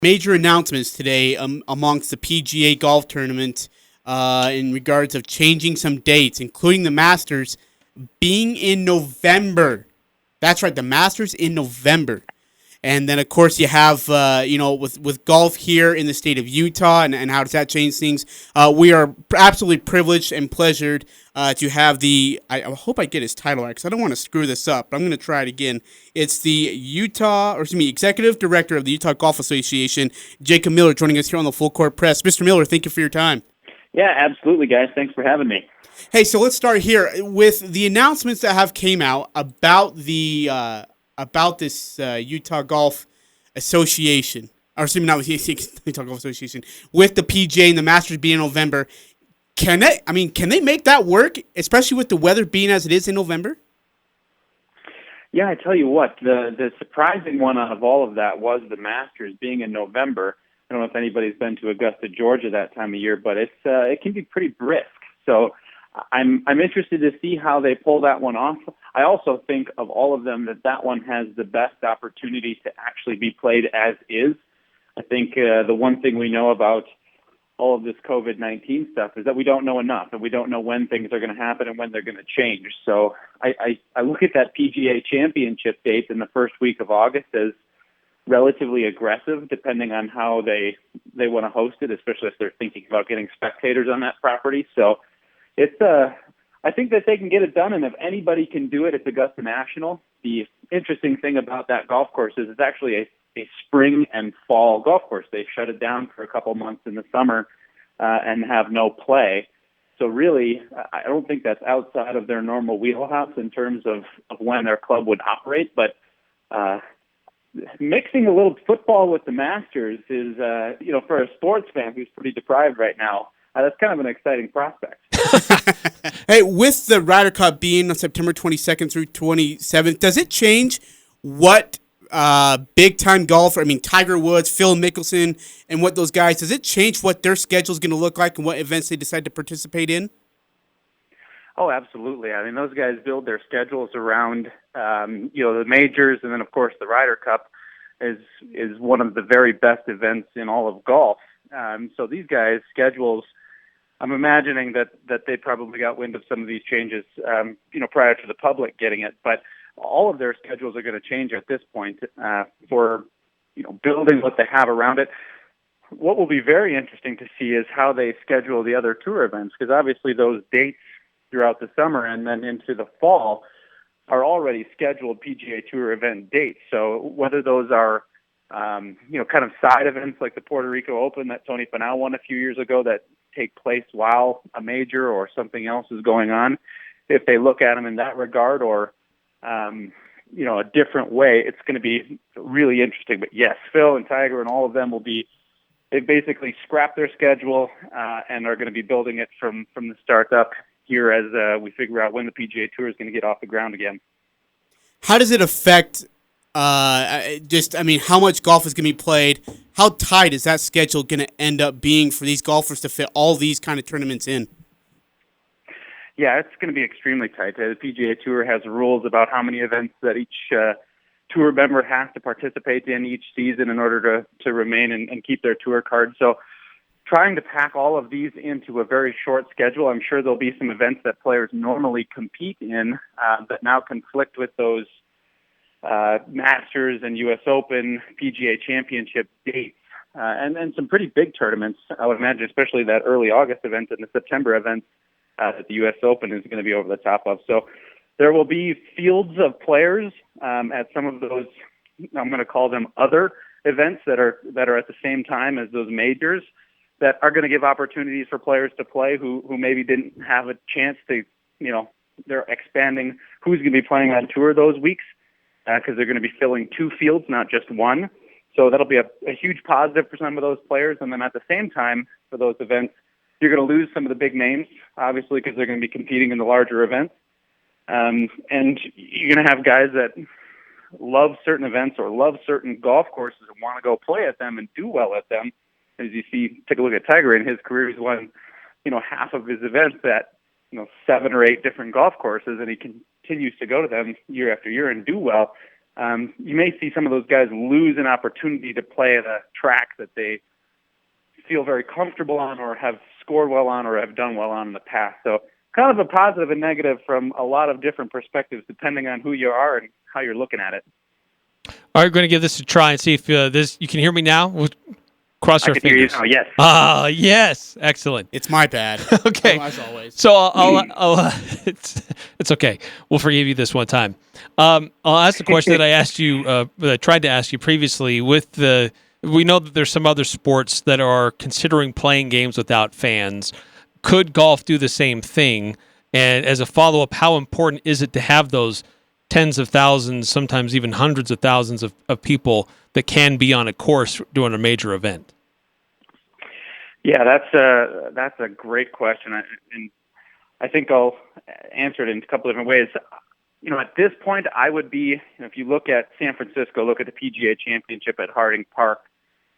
Major announcements today amongst the PGA golf tournament in regards of changing some dates, including the Masters being in November. That's right, the Masters in November. And then, of course, you have, with golf here in the state of Utah and how does that change things. We are absolutely privileged and pleasured to have I hope I get his title right because I don't want to screw this up, but I'm going to try it again. It's the Executive Director of the Utah Golf Association, Jacob Miller, joining us here on the Full Court Press. Mr. Miller, thank you for your time. Yeah, absolutely, guys. Thanks for having me. Hey, so let's start here with the announcements that have came out about about this Utah Golf Association, or excuse me, not with Utah Golf Association, with the PGA and the Masters being in November. Can they make that work, especially with the weather being as it is in November? Yeah, I tell you what, the surprising one out of all of that was the Masters being in November. I don't know if anybody's been to Augusta, Georgia that time of year, but it can be pretty brisk. So I'm interested to see how they pull that one off. I also think of all of them that one has the best opportunity to actually be played as is. I think the one thing we know about all of this COVID-19 stuff is that we don't know enough, and we don't know when things are going to happen and when they're going to change. So I look at that PGA Championship date in the first week of August as relatively aggressive, depending on how they want to host it, especially if they're thinking about getting spectators on that property. So I think that they can get it done, and if anybody can do it, it's Augusta National. The interesting thing about that golf course is it's actually a spring and fall golf course. They shut it down for a couple months in the summer and have no play. So really, I don't think that's outside of their normal wheelhouse in terms of when their club would operate. But mixing a little football with the Masters is, for a sports fan who's pretty deprived right now, that's kind of an exciting prospect. Hey, with the Ryder Cup being on September 22nd through 27th, does it change what big-time golfer, Tiger Woods, Phil Mickelson, and what those guys, does it change what their schedule is going to look like and what events they decide to participate in? Oh, absolutely. I mean, those guys build their schedules around, the majors, and then, of course, the Ryder Cup is one of the very best events in all of golf. So these guys' schedules, I'm imagining that they probably got wind of some of these changes, prior to the public getting it. But all of their schedules are going to change at this point for, building what they have around it. What will be very interesting to see is how they schedule the other tour events, because obviously those dates throughout the summer and then into the fall are already scheduled PGA Tour event dates. So whether those are kind of side events like the Puerto Rico Open that Tony Finau won a few years ago that take place while a major or something else is going on, if they look at them in that regard or, a different way, it's going to be really interesting. But yes, Phil and Tiger and all of them they've basically scrapped their schedule and are going to be building it from the start up here as we figure out when the PGA Tour is going to get off the ground again. How does it affect how much golf is going to be played? How tight is that schedule going to end up being for these golfers to fit all these kind of tournaments in? Yeah, it's going to be extremely tight. The PGA Tour has rules about how many events that each tour member has to participate in each season in order to remain and keep their tour card. So trying to pack all of these into a very short schedule, I'm sure there'll be some events that players normally compete in that now conflict with those Masters and U.S. Open, PGA Championship dates, and some pretty big tournaments. I would imagine, especially that early August event and the September event that the U.S. Open is going to be over the top of. So there will be fields of players at some of those, I'm going to call them other events that are at the same time as those majors, that are going to give opportunities for players to play who maybe didn't have a chance to, they're expanding who's going to be playing on tour those weeks because they're going to be filling two fields, not just one. So that'll be a huge positive for some of those players. And then at the same time, for those events, you're going to lose some of the big names, obviously, because they're going to be competing in the larger events. And you're going to have guys that love certain events or love certain golf courses and want to go play at them and do well at them. As you see, take a look at Tiger in his career, he's won, half of his events at, 7 or 8 different golf courses, and he continues to go to them year after year and do well. you may see some of those guys lose an opportunity to play at a track that they feel very comfortable on or have scored well on or have done well on in the past. So kind of a positive and negative from a lot of different perspectives depending on who you are and how you're looking at it. All right, we're going to give this a try and see if you can hear me now. We'll cross our fingers. I can hear you now, yes. Yes. Excellent. It's my bad. Okay. As always. So I'll it's okay. We'll forgive you this one time. I'll ask the question that I asked you, that I tried to ask you previously. We know that there's some other sports that are considering playing games without fans. Could golf do the same thing? And as a follow-up, how important is it to have those tens of thousands, sometimes even hundreds of thousands of people that can be on a course during a major event? Yeah, that's a great question, and I think I'll answer it in a couple different ways. At this point, I would be, if you look at San Francisco, look at the PGA Championship at Harding Park.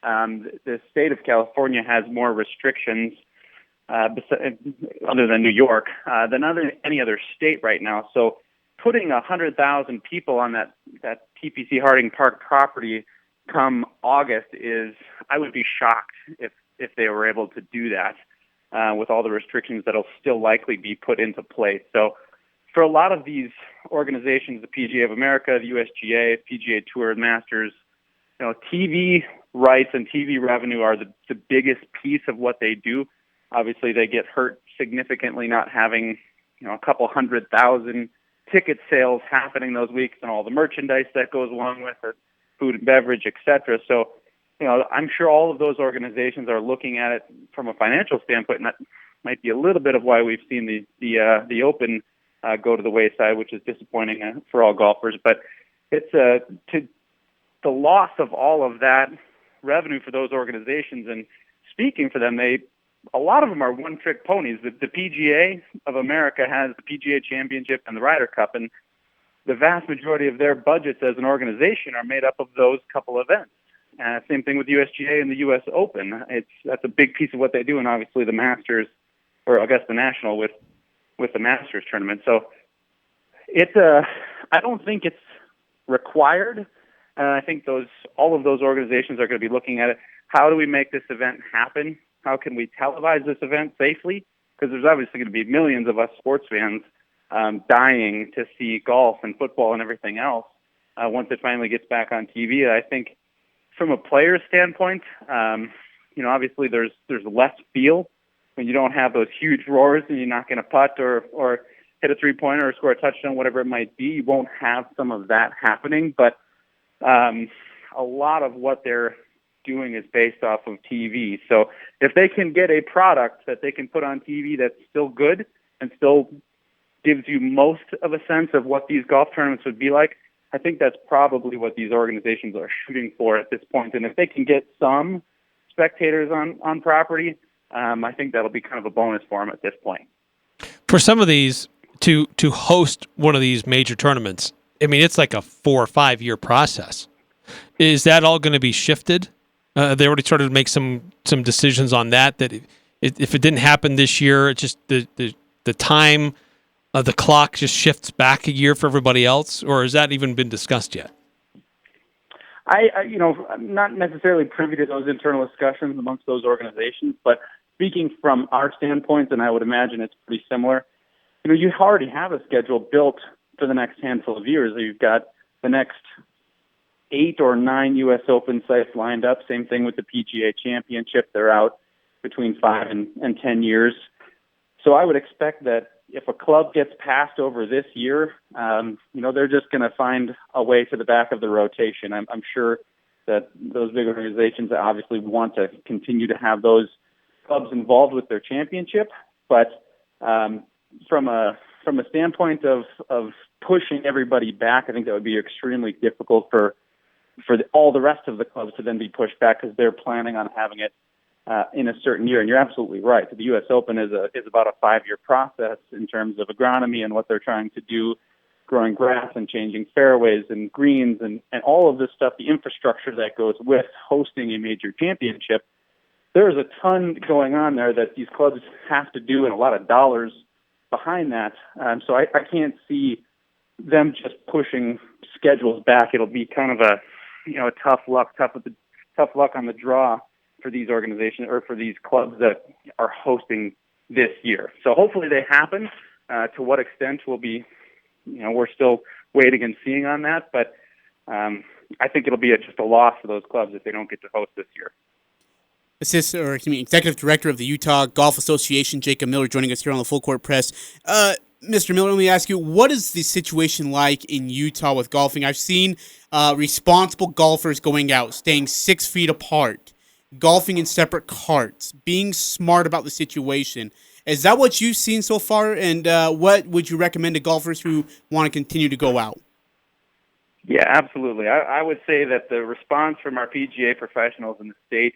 The state of California has more restrictions other than New York than any other state right now. So putting 100,000 people on that TPC Harding Park property come August I would be shocked if they were able to do that with all the restrictions that'll still likely be put into place. So for a lot of these organizations, the PGA of America, the USGA, PGA Tour, Masters, TV rights and TV revenue are the biggest piece of what they do. Obviously, they get hurt significantly not having, a couple 100,000 ticket sales happening those weeks and all the merchandise that goes along with it, food and beverage, etc. So, I'm sure all of those organizations are looking at it from a financial standpoint, and that might be a little bit of why we've seen the Open go to the wayside, which is disappointing for all golfers. But it's the loss of all of that revenue for those organizations. And speaking for them, a lot of them are one-trick ponies. The PGA of America has the PGA Championship and the Ryder Cup, and the vast majority of their budgets as an organization are made up of those couple events. Same thing with USGA and the U.S. Open. That's a big piece of what they do, and obviously the Masters, or I guess the National with the Masters tournament. So I don't think it's required. And I think all of those organizations are going to be looking at it. How do we make this event happen? How can we televise this event safely? Because there's obviously going to be millions of us sports fans dying to see golf and football and everything else once it finally gets back on TV. I think from a player's standpoint, obviously there's less feel when you don't have those huge roars and you're not going to putt or hit a three-pointer or score a touchdown, whatever it might be. You won't have some of that happening, but a lot of what they're doing is based off of TV. So if they can get a product that they can put on TV that's still good and still gives you most of a sense of what these golf tournaments would be like, I think that's probably what these organizations are shooting for at this point. And if they can get some spectators on property, I think that'll be kind of a bonus for them at this point. For some of these, to host one of these major tournaments, I mean, it's like a 4 or 5 year process. Is that all going to be shifted? They already started to make some decisions on that if it didn't happen this year, it's just the time of the clock just shifts back a year for everybody else, or has that even been discussed yet? I'm not necessarily privy to those internal discussions amongst those organizations, but speaking from our standpoint, and I would imagine it's pretty similar, you already have a schedule built for the next handful of years. You've got the next 8 or 9 U.S. Open sites lined up. Same thing with the PGA Championship. They're out between 5 and 10 years. So I would expect that if a club gets passed over this year, they're just going to find a way to the back of the rotation. I'm sure that those big organizations obviously want to continue to have those clubs involved with their championship, but from a standpoint of pushing everybody back, I think that would be extremely difficult for all the rest of the clubs to then be pushed back because they're planning on having it in a certain year. And you're absolutely right. The U.S. Open is about a 5-year process in terms of agronomy and what they're trying to do, growing grass and changing fairways and greens and all of this stuff, the infrastructure that goes with hosting a major championship. There's a ton going on there that these clubs have to do and a lot of dollars behind that. So I can't see them just pushing schedules back. It'll be kind of a tough luck on the draw for these organizations or for these clubs that are hosting this year. So hopefully they happen. To what extent will be, we're still waiting and seeing on that. But I think it'll be just a loss for those clubs if they don't get to host this year. Executive Director of the Utah Golf Association, Jacob Miller, joining us here on the Full Court Press. Mr. Miller, let me ask you, what is the situation like in Utah with golfing? I've seen responsible golfers going out, staying 6 feet apart, golfing in separate carts, being smart about the situation. Is that what you've seen so far? And what would you recommend to golfers who want to continue to go out? Yeah, absolutely. I would say that the response from our PGA professionals in the state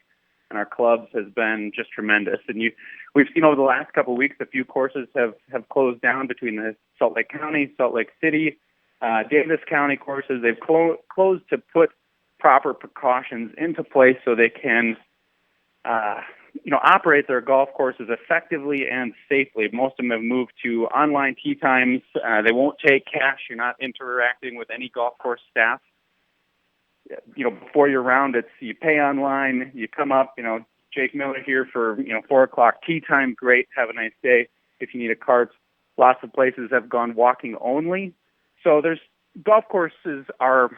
and our clubs has been just tremendous. And we've seen over the last couple of weeks, a few courses have closed down between the Salt Lake County, Salt Lake City, Davis County courses. They've closed to put proper precautions into place so they can operate their golf courses effectively and safely. Most of them have moved to online tee times. They won't take cash. You're not interacting with any golf course staff. Before your round, you pay online. You come up. Jake Miller here for 4:00 tee time. Great. Have a nice day. If you need a cart, lots of places have gone walking only. So golf courses are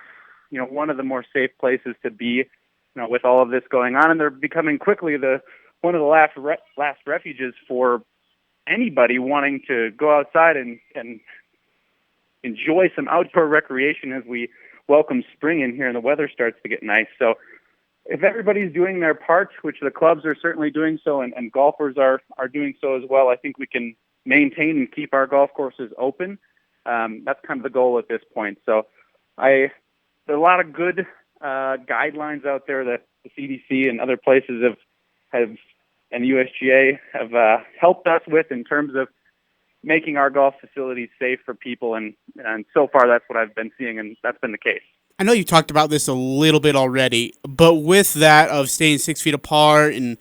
one of the more safe places to be. With all of this going on, and they're becoming quickly one of the last refuges for anybody wanting to go outside and enjoy some outdoor recreation as we welcome spring in here and the weather starts to get nice. So if everybody's doing their part, which the clubs are certainly doing so, and golfers are doing so as well, I think we can maintain and keep our golf courses open. That's kind of the goal at this point. So there are a lot of good guidelines out there that the CDC and other places have and the USGA have helped us with in terms of making our golf facilities safe for people, and so far that's what I've been seeing, and that's been the case. I know you talked about this a little bit already, but with that of staying 6 feet apart and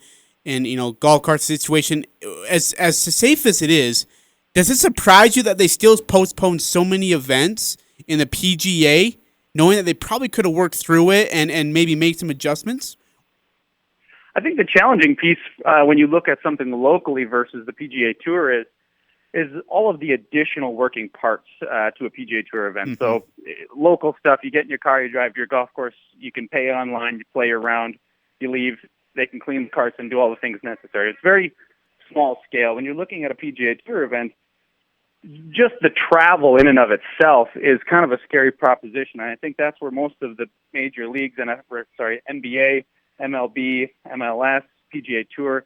golf cart situation, as safe as it is, does it surprise you that they still postpone so many events in the PGA, knowing that they probably could have worked through it and maybe made some adjustments? I think the challenging piece when you look at something locally versus the PGA Tour is all of the additional working parts to a PGA Tour event. Mm-hmm. So local stuff, you get in your car, you drive to your golf course, you can pay online, you play your round, you leave, they can clean the carts and do all the things necessary. It's very small scale. When you're looking at a PGA Tour event, just the travel in and of itself is kind of a scary proposition. And I think that's where most of the major leagues, NBA, MLB, MLS, PGA Tour,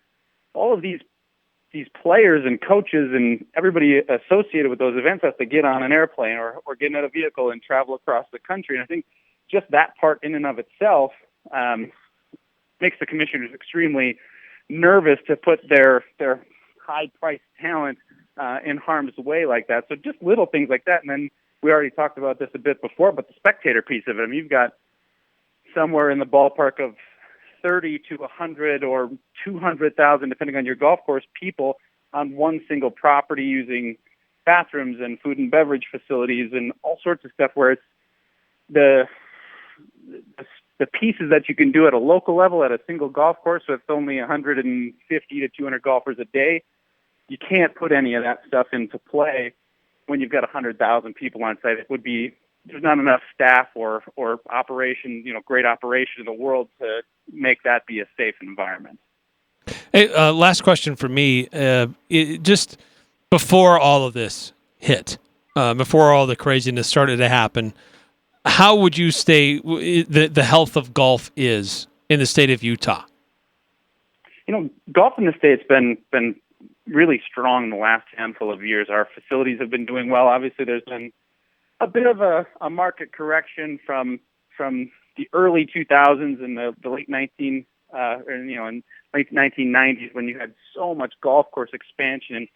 all of these players and coaches and everybody associated with those events has to get on an airplane or get in a vehicle and travel across the country. And I think just that part in and of itself makes the commissioners extremely nervous to put their high-priced talent in harm's way like that. So just little things like that. And then we already talked about this a bit before, but the spectator piece of it, I mean, you've got somewhere in the ballpark of 30 to 100 or 200,000, depending on your golf course, people on one single property using bathrooms and food and beverage facilities and all sorts of stuff, where it's the pieces that you can do at a local level at a single golf course with only 150 to 200 golfers a day. You can't put any of that stuff into play when you've got 100,000 people on site. There's not enough staff or operation, great operation in the world to make that be a safe environment. Hey, last question for me. Just before all of this hit, before all the craziness started to happen, how would you say the health of golf is in the state of Utah? Golf in the state's been really strong in the last handful of years. Our facilities have been doing well. Obviously, there's been a bit of a market correction from the early 2000s and the late in late 1990s, when you had so much golf course expansion and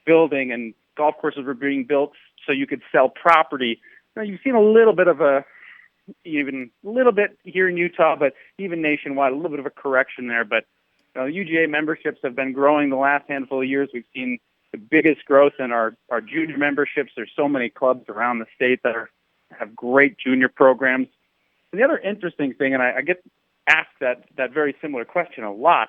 building, and golf courses were being built so you could sell property. Now, you've seen a little bit here in Utah, but even nationwide, a little bit of a correction there. But UGA memberships have been growing the last handful of years. We've seen the biggest growth in our junior memberships. There's so many clubs around the state that have great junior programs. And the other interesting thing, and I get asked that very similar question a lot,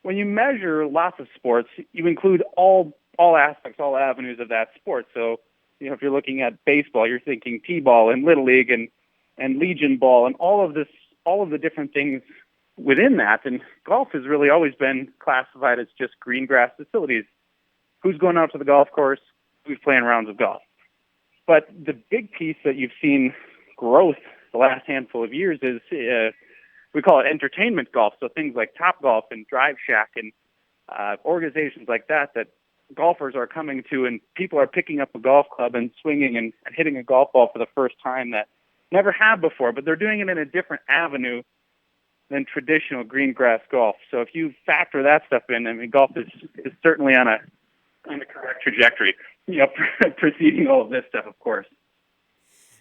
when you measure lots of sports, you include all aspects, all avenues of that sport. So, if you're looking at baseball, you're thinking T-ball and Little League and Legion ball and all of the different things within that. And golf has really always been classified as just green grass facilities. Who's going out to the golf course? Who's playing rounds of golf? But the big piece that you've seen growth the last handful of years is we call it entertainment golf. So things like Top Golf and Drive Shack and organizations like that golfers are coming to, and people are picking up a golf club and swinging and hitting a golf ball for the first time that never have before, but they're doing it in a different avenue than traditional green grass golf. So if you factor that stuff in, I mean, golf is certainly on a correct trajectory, preceding all of this stuff, of course.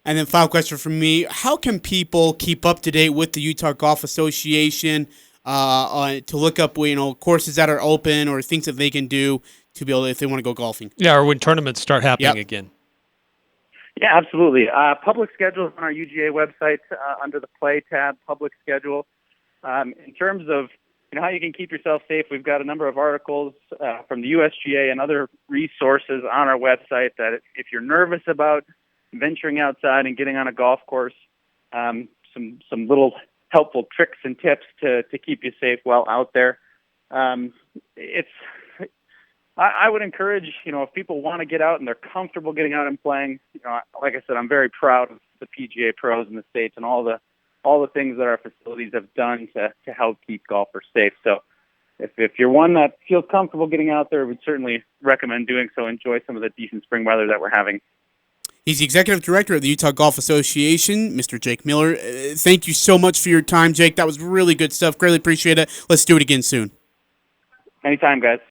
And then final question from me, how can people keep up to date with the Utah Golf Association to look up, courses that are open or things that they can do to be able to, if they want to go golfing? Yeah, or when tournaments start happening again. Yeah, absolutely. Public schedule is on our UGA website under the Play tab, public schedule. In terms of how you can keep yourself safe, we've got a number of articles from the USGA and other resources on our website that if you're nervous about venturing outside and getting on a golf course, some little helpful tricks and tips to keep you safe while out there. I would encourage, if people want to get out and they're comfortable getting out and playing, like I said, I'm very proud of the PGA pros in the States and all the things that our facilities have done to help keep golfers safe. So if you're one that feels comfortable getting out there, we'd certainly recommend doing so. Enjoy some of the decent spring weather that we're having. He's the executive director of the Utah Golf Association, Mr. Jake Miller. Thank you so much for your time, Jake. That was really good stuff. Greatly appreciate it. Let's do it again soon. Anytime, guys.